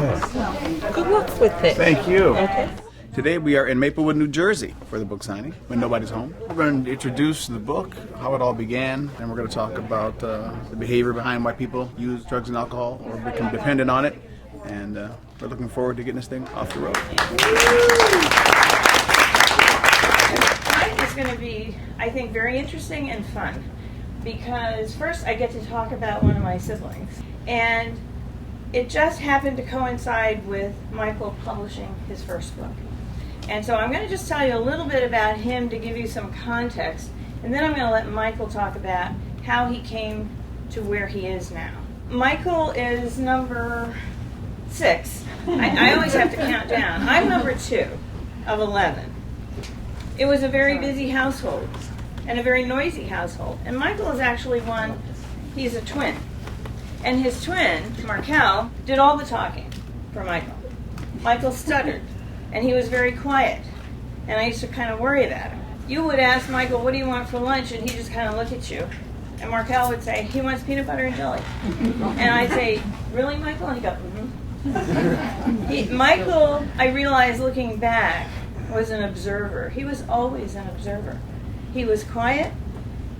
Good luck with it. Thank you. Okay. Today we are in Maplewood, New Jersey for the book signing when nobody's home. We're going to introduce the book, how it all began, and we're going to talk about the behavior behind why people use drugs and alcohol or become dependent on it. And we're looking forward to getting this thing off the road. Tonight is going to be, I think, very interesting and fun because first I get to talk about one of my siblings. And it just happened to coincide with Michael publishing his first book. And so I'm going to just tell you a little bit about him to give you some context, and then I'm going to let Michael talk about how he came to where he is now. Michael is number 6. I always have to count down. I'm number 2 of 11. It was a very busy household and a very noisy household. And Michael is actually he's a twin. And his twin, Markel, did all the talking for Michael. Michael stuttered, and he was very quiet. And I used to kind of worry about him. You would ask Michael, what do you want for lunch? And he'd just kind of look at you. And Markel would say, he wants peanut butter and jelly. And I'd say, really, Michael? And he'd go, mm-hmm. Michael, I realized looking back, was an observer. He was always an observer. He was quiet.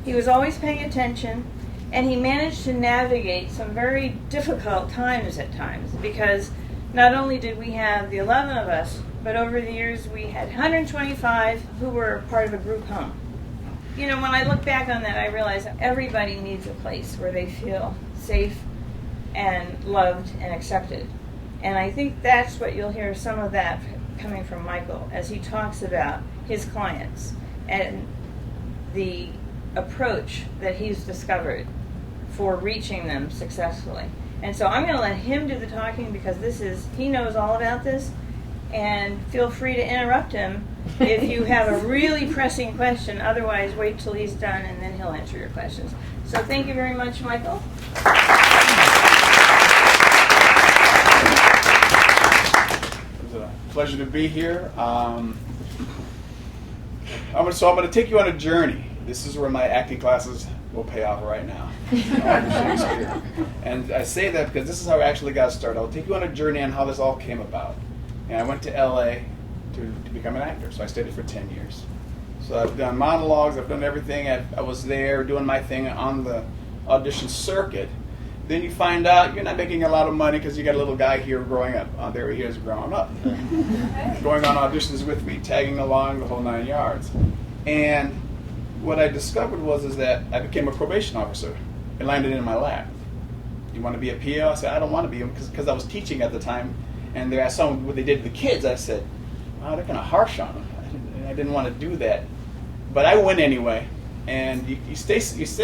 He was always paying attention. And he managed to navigate some very difficult times at times because not only did we have the 11 of us, but over the years we had 125 who were part of a group home. You know, when I look back on that, I realize everybody needs a place where they feel safe and loved and accepted. And I think that's what you'll hear some of that coming from Michael as he talks about his clients and the approach that he's discovered for reaching them successfully. And so I'm going to let him do the talking because he knows all about this, and feel free to interrupt him if you have a really pressing question. Otherwise, wait till he's done and then he'll answer your questions. So thank you very much, Michael. It's a pleasure to be here. I'm going to take you on a journey. This is where my acting classes will pay off right now. And I say that because this is how I actually got started. I'll take you on a journey on how this all came about. And I went to LA to become an actor, so I stayed for 10 years. So I've done monologues, I've done everything. I was there doing my thing on the audition circuit. Then you find out you're not making a lot of money because you got a little guy here growing up. There he is growing up. Going on auditions with me, tagging along the whole 9 yards. And what I discovered is that I became a probation officer. It landed in my lap. You want to be a PO? I said, I don't want to be because I was teaching at the time. And I saw what they did to the kids. I said, wow, they're kind of harsh on them. I didn't want to do that. But I went anyway. And you stay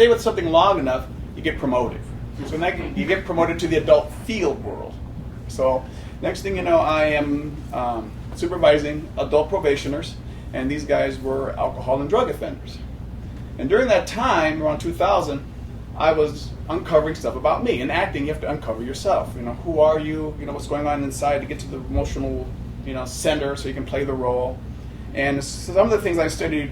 with something long enough, you get promoted. So now you get promoted to the adult field world. So next thing you know, I am supervising adult probationers. And these guys were alcohol and drug offenders. And during that time, around 2000, I was uncovering stuff about me. In acting, you have to uncover yourself. You know, who are you? You know, what's going on inside to get to the emotional, center so you can play the role. And some of the things I studied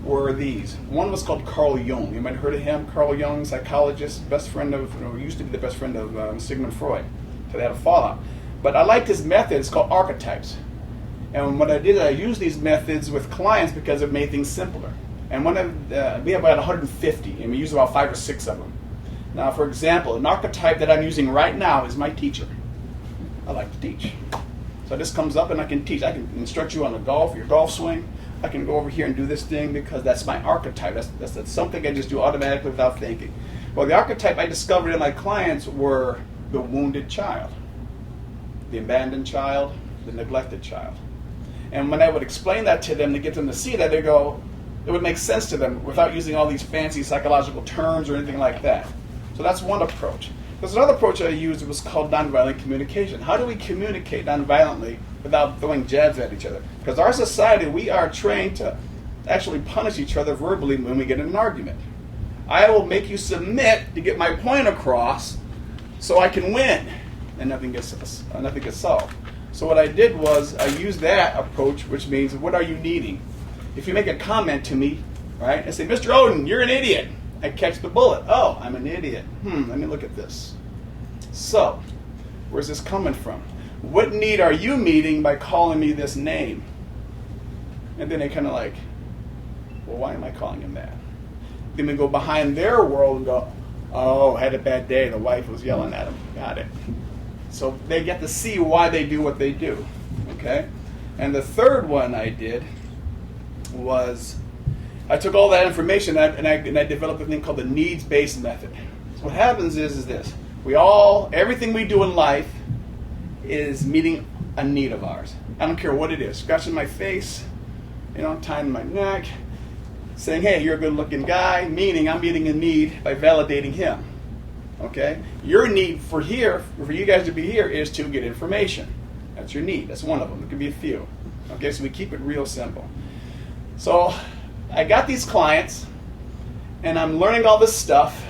were these. One was called Carl Jung. You might have heard of him. Carl Jung, psychologist, best friend of, used to be the best friend of Sigmund Freud. So they had a fallout. But I liked his method. It's called archetypes. And what I did, I used these methods with clients because it made things simpler. And we have about 150, and we use about 5 or 6 of them. Now, for example, an archetype that I'm using right now is my teacher. I like to teach. So this comes up and I can teach. I can instruct you on your golf swing. I can go over here and do this thing because that's my archetype. That's something I just do automatically without thinking. Well, the archetype I discovered in my clients were the wounded child, the abandoned child, the neglected child. And when I would explain that to them to get them to see that, they go, it would make sense to them without using all these fancy psychological terms or anything like that. So that's one approach. There's another approach I used. It was called nonviolent communication. How do we communicate nonviolently without throwing jabs at each other? Because our society, we are trained to actually punish each other verbally when we get in an argument. I will make you submit to get my point across so I can win, and nothing gets solved. So what I did was I used that approach, which means, what are you needing? If you make a comment to me, right, and say, Mr. Oden, you're an idiot. I catch the bullet. Oh, I'm an idiot. Let me look at this. So, where's this coming from? what need are you meeting by calling me this name? And then they kind of like, well, why am I calling him that? Then we go behind their world and go, oh, had a bad day. The wife was yelling at him. Got it. So they get to see why they do what they do. Okay? And the third one I did was I took all that information and I developed a thing called the needs-based method. So what happens is this. Everything we do in life is meeting a need of ours. I don't care what it is. Scratching my face, tying my neck, saying, hey, you're a good-looking guy, meaning I'm meeting a need by validating him. Okay? Your need for you guys to be here is to get information. That's your need. That's one of them. There could be a few. Okay, so we keep it real simple. So I got these clients, and I'm learning all this stuff,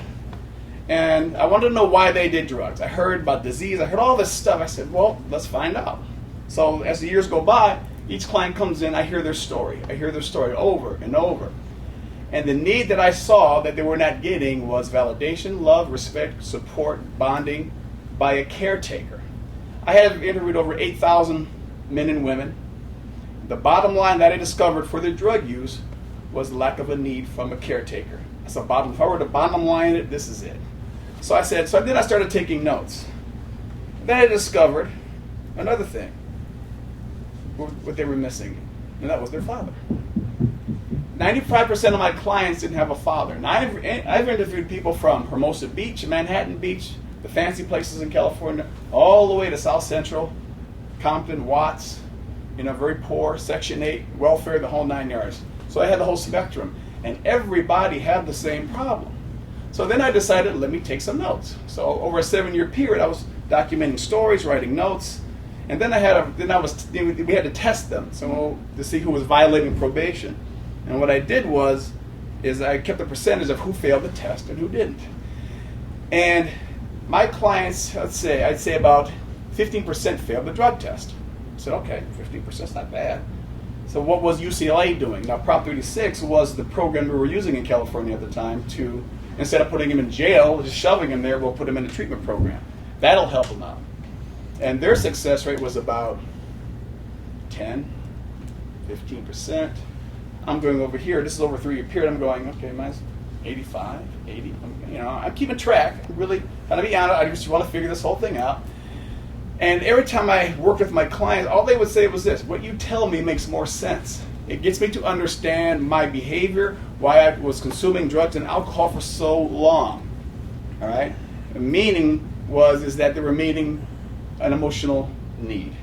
and I wanted to know why they did drugs. I heard about disease. I heard all this stuff. I said, well, let's find out. So as the years go by, each client comes in, I hear their story. I hear their story over and over. And the need that I saw that they were not getting was validation, love, respect, support, bonding by a caretaker. I have interviewed over 8,000 men and women. The bottom line that I discovered for their drug use was lack of a need from a caretaker. That's if I were to bottom line it, this is it. So then I started taking notes. Then I discovered another thing, what they were missing, and that was their father. 95% of my clients didn't have a father. Now, I've interviewed people from Hermosa Beach, Manhattan Beach, the fancy places in California, all the way to South Central, Compton, Watts, very poor, Section 8, welfare, the whole 9 yards. So I had the whole spectrum, and everybody had the same problem. So then I decided, let me take some notes. So over a 7-year period, I was documenting stories, writing notes, and then we had to test them, so to see who was violating probation. And what I did is I kept a percentage of who failed the test and who didn't. And my clients, I'd say about 15% failed the drug test. I said, okay, 15% is not bad. So what was UCLA doing? Now, Prop 36 was the program we were using in California at the time to, instead of putting him in jail, just shoving him there, we'll put him in a treatment program. That'll help him out. And their success rate was about 10, 15%. I'm going over here. This is over a 3-year period. I'm going, okay, mine's 85, 80. I'm keeping track. I'm really trying to be honest. I just want to figure this whole thing out. And every time I worked with my clients, all they would say was this: what you tell me makes more sense. It gets me to understand my behavior, why I was consuming drugs and alcohol for so long. All right? The meaning is that they were meeting an emotional need.